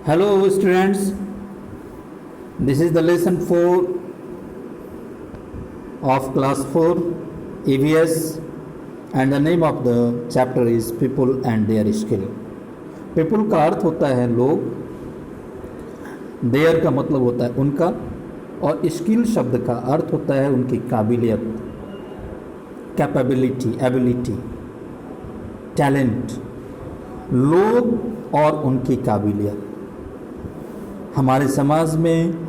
Hello students, this is the lesson 4 of class 4 EVS and the name of the chapter is people and their skill. people का अर्थ होता है लोग, their का मतलब होता है उनका और skill शब्द का अर्थ होता है उनकी काबिलियत, कैपेबिलिटी, एबिलिटी, टैलेंट। लोग और उनकी काबिलियत हमारे समाज में,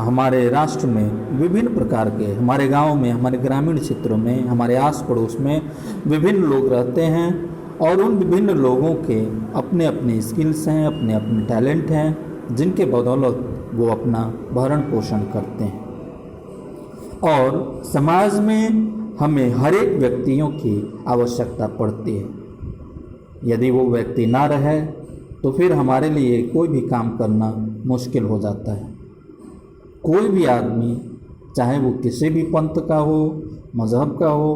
हमारे राष्ट्र में विभिन्न प्रकार के, हमारे गांव में, हमारे ग्रामीण क्षेत्रों में, हमारे आस पड़ोस में विभिन्न लोग रहते हैं और उन विभिन्न लोगों के अपने अपने स्किल्स हैं, अपने अपने टैलेंट हैं, जिनके बदौलत वो अपना भरण पोषण करते हैं। और समाज में हमें हर एक व्यक्तियों की आवश्यकता पड़ती है। यदि वो व्यक्ति ना रहे तो फिर हमारे लिए कोई भी काम करना मुश्किल हो जाता है। कोई भी आदमी, चाहे वो किसी भी पंथ का हो, मज़हब का हो,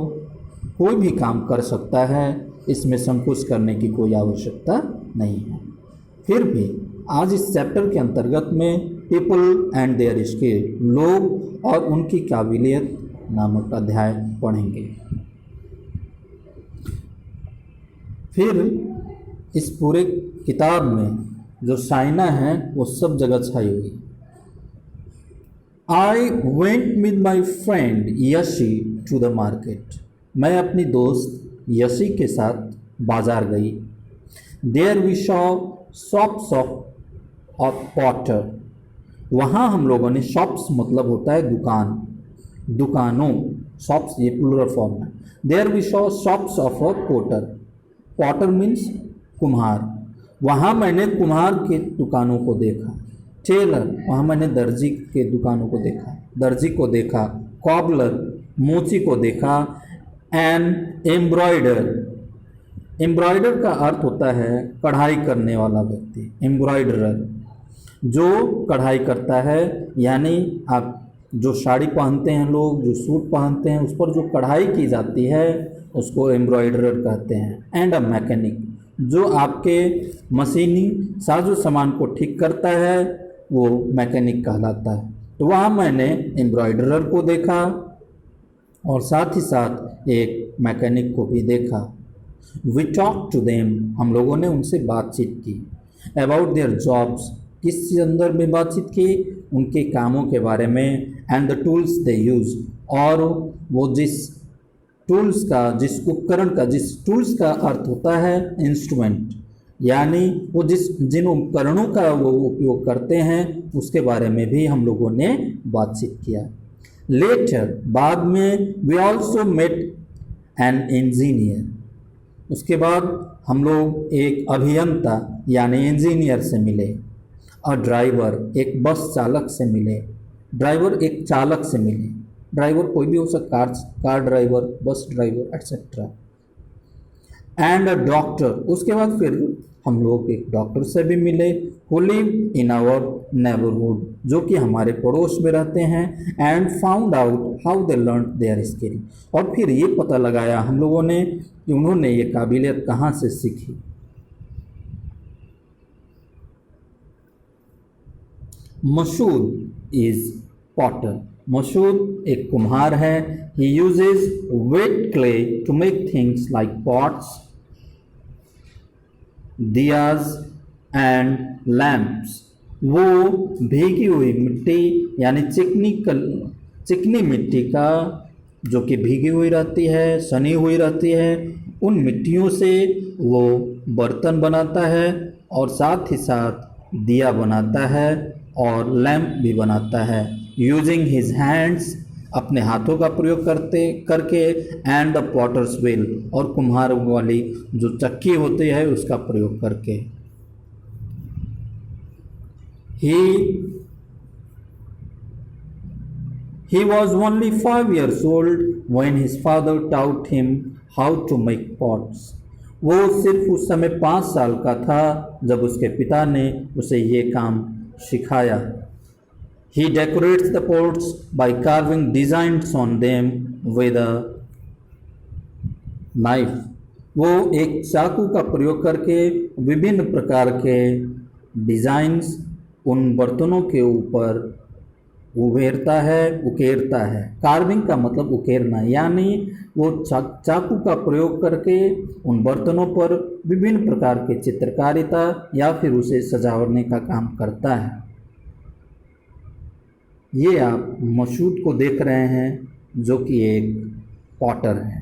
कोई भी काम कर सकता है, इसमें संकोच करने की कोई आवश्यकता नहीं है। फिर भी आज इस चैप्टर के अंतर्गत में पीपल एंड देयर स्किल, लोग और उनकी काबिलियत नामक अध्याय पढ़ेंगे। फिर इस पूरे किताब में जो साइना है वो सब जगह छाई हुई। I went with my friend Yashi to the market. मैं अपनी दोस्त यशी के साथ बाजार गई। There we saw shops of potter. वहाँ हम लोगों ने, शॉप्स मतलब होता है दुकान, दुकानों, शॉप्स ये प्लूरल फॉर्म है। There we saw shops of a potter. Potter means कुम्हार। वहाँ मैंने कुम्हार की दुकानों को देखा। टेलर, वहाँ मैंने दर्जी के दुकानों को देखा, दर्जी को देखा। कॉबलर, मोची को देखा। एंड एम्ब्रॉयडर, एम्ब्रॉयडर का अर्थ होता है कढ़ाई करने वाला व्यक्ति। एम्ब्रॉयडरर जो कढ़ाई करता है, यानी आप जो साड़ी पहनते हैं लोग, जो सूट पहनते हैं, उस पर जो कढ़ाई की जाती है उसको एम्ब्रॉयडरर कहते हैं। एंड अ मैकेनिक, जो आपके मशीनी साजो सामान को ठीक करता है वो मैकेनिक कहलाता है। तो वहाँ मैंने एम्ब्रॉयडरर को देखा और साथ ही साथ एक मैकेनिक को भी देखा। वी टॉक टू देम, हम लोगों ने उनसे बातचीत की। अबाउट देयर जॉब्स, किस संदर्भ में बातचीत की? उनके कामों के बारे में। And the tools they use, और वो जिस टूल्स का, जिस उपकरण का, जिस टूल्स का अर्थ होता है इंस्ट्रूमेंट, यानी वो जिन उपकरणों का वो उपयोग करते हैं उसके बारे में भी हम लोगों ने बातचीत किया। लेटर, बाद में, we also met an engineer, उसके बाद हम लोग एक अभियंता यानी इंजीनियर से मिले। अ ड्राइवर, एक बस चालक से मिले। ड्राइवर एक चालक से मिले। ड्राइवर कोई भी हो सकता, car driver, bus driver etcetera. And a doctor, उसके बाद फिर हम लोग एक डॉक्टर से भी मिले। Who live in our neighbourhood, जो कि हमारे पड़ोस में रहते हैं। And found out how they learn their skill, और फिर ये पता लगाया हम लोगों ने कि उन्होंने ये काबिलियत कहाँ से सीखी। मसूद इज पॉटर, मसूद एक कुम्हार है। He uses wet clay to make things like pots, diyas and lamps. वो भीगी हुई मिट्टी यानी चिकनी मिट्टी का, जो कि भीगी हुई रहती है, सनी हुई रहती है, उन मिट्टियों से वो बर्तन बनाता है और साथ ही साथ दिया बनाता है और लैम्प भी बनाता है। यूजिंग हिज हैंड्स, अपने हाथों का प्रयोग करके। एंड द पॉटर्स व्हील, और कुम्हार वाली जो चक्की होती है उसका प्रयोग करके। He was only 5 years old when his father taught him how to make pots. वो सिर्फ उस समय 5 साल का था जब उसके पिता ने उसे ये काम सिखाया। He decorates the pots by carving designs on them with a knife. वो एक चाकू का प्रयोग करके विभिन्न प्रकार के डिजाइन्स उन बर्तनों के ऊपर उकेरता है। कार्विंग का मतलब उकेरना, यानी वो चाकू का प्रयोग करके उन बर्तनों पर विभिन्न प्रकार के चित्रकारिता या फिर उसे सजावटने का काम करता है। ये आप मसूद को देख रहे हैं जो कि एक पॉटर है।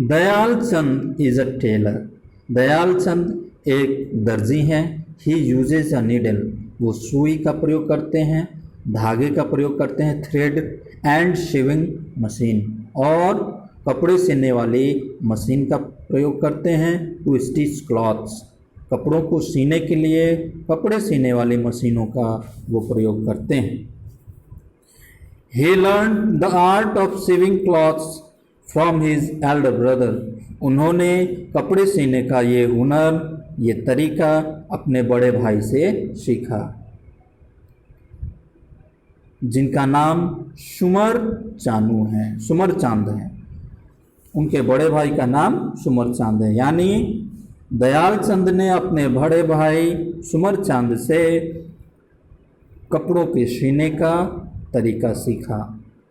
दयाल चंद इज अ टेलर। दयाल चंद एक दर्जी हैं। ही यूजेज अ नीडल। वो सुई का प्रयोग करते हैं, धागे का प्रयोग करते हैं, थ्रेड एंड शेविंग मशीन, और कपड़े सिलने वाली मशीन का प्रयोग करते हैं। To stitch clothes. कपड़ों को सीने के लिए कपड़े सीने वाली मशीनों का वो प्रयोग करते हैं। He learned the art of sewing cloths from his elder brother. उन्होंने कपड़े सीने का ये हुनर, ये तरीका अपने बड़े भाई से सीखा, जिनका नाम सुमर चांद है। उनके बड़े भाई का नाम सुमर चांद है। यानी दयाल चंद ने अपने बड़े भाई सुमर चांद से कपड़ों के सीने का तरीका सीखा।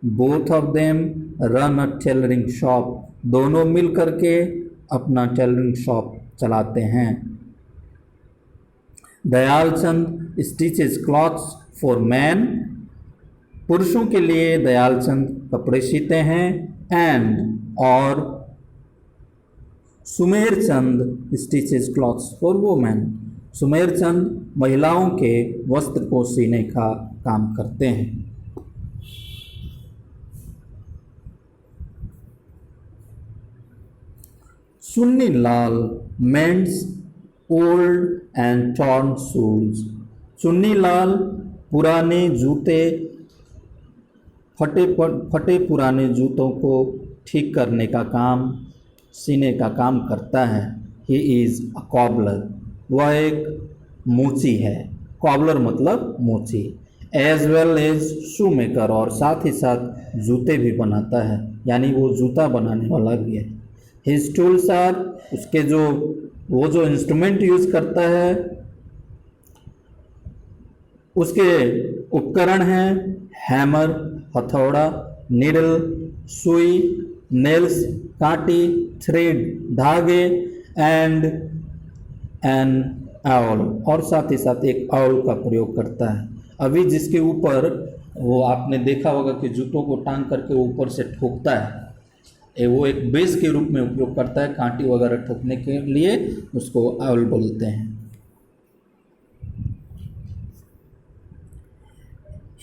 Both of them run a tailoring shop. दोनों मिल करके अपना टेलरिंग शॉप चलाते हैं। Dayal Chand stitches clothes for man. पुरुषों के लिए दयाल चंद कपड़े सीते हैं। और Sumer Chand stitches clothes for women. Sumer Chand महिलाओं के वस्त्र को सीने का काम करते हैं। Sunni Lal mends old and torn shoes. Chunni Lal पुराने जूते, फटे पुराने जूतों को ठीक करने का काम, सीने का काम करता है। He is a cobbler. वह एक मोची है। कॉबलर मतलब मोची। As well as shoe maker, और साथ ही साथ जूते भी बनाता है, यानी वो जूता बनाने वाला भी है। हिज टूल्स आर, उसके वो जो इंस्ट्रूमेंट यूज करता है उसके उपकरण हैं हैमर हथौड़ा, नीडल सुई, नेल्स कांटी, थ्रेड धागे, एंड एन आउल, और साथ ही साथ एक आउल का प्रयोग करता है। अभी जिसके ऊपर वो आपने देखा होगा कि जूतों को टांग करके ऊपर से ठोकता है, वो एक बेस के रूप में उपयोग करता है कांटी वगैरह ठोकने के लिए, उसको आउल बोलते हैं।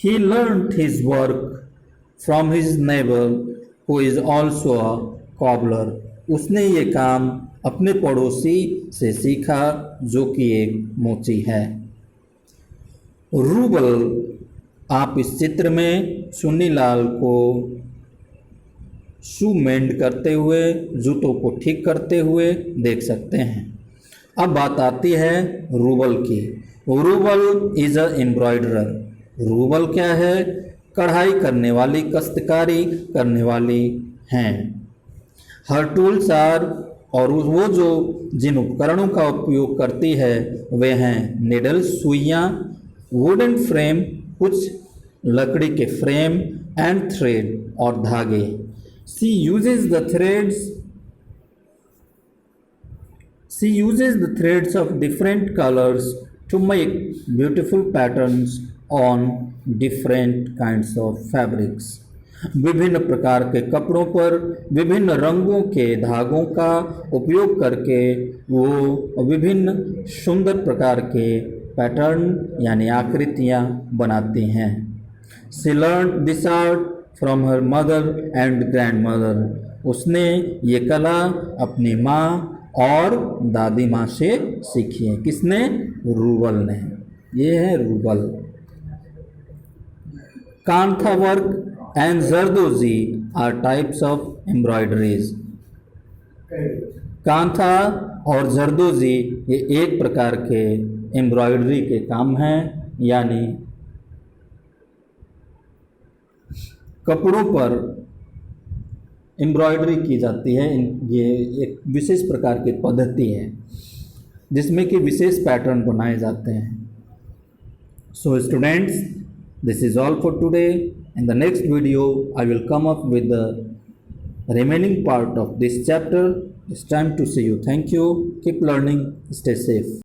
He learned his work from his neighbor who is also a cobbler. उसने ये काम अपने पड़ोसी से सीखा जो कि एक मोची है। रूबल, आप इस चित्र में सुन्नीलाल को शू मेंड करते हुए, जूतों को ठीक करते हुए देख सकते हैं। अब बात आती है रूबल की। Rubal is a embroiderer. Rubal क्या है? कढ़ाई करने वाली, कश्तकारी करने वाली हैं। हर टूल्स आर, और वो जो जिन उपकरणों का उपयोग करती है वे हैं निडल सुइयाँ, वुडन फ्रेम कुछ लकड़ी के फ्रेम, एंड थ्रेड और धागे। She uses the threads of different colors to make beautiful patterns on different kinds of fabrics. विभिन्न प्रकार के कपड़ों पर विभिन्न रंगों के धागों का उपयोग करके वो विभिन्न सुंदर प्रकार के पैटर्न यानी आकृतियाँ बनाती हैं। She learned this art from her mother and grand mother. उसने ये कला अपनी माँ और दादी माँ से सीखी है। किसने? रूबल ने। ये है Rubal. Kantha work and zardozi are types of embroideries. Kantha और जरदोजी ये एक प्रकार के एम्ब्रॉयडरी के काम हैं, यानी कपड़ों पर एम्ब्रॉयडरी की जाती है। ये एक विशेष प्रकार की पद्धति है जिसमें कि विशेष पैटर्न बनाए जाते हैं। So students, this is all for today. In the next video I will come up with the remaining part of this chapter. It's time to see you. Thank you. Keep learning. Stay safe.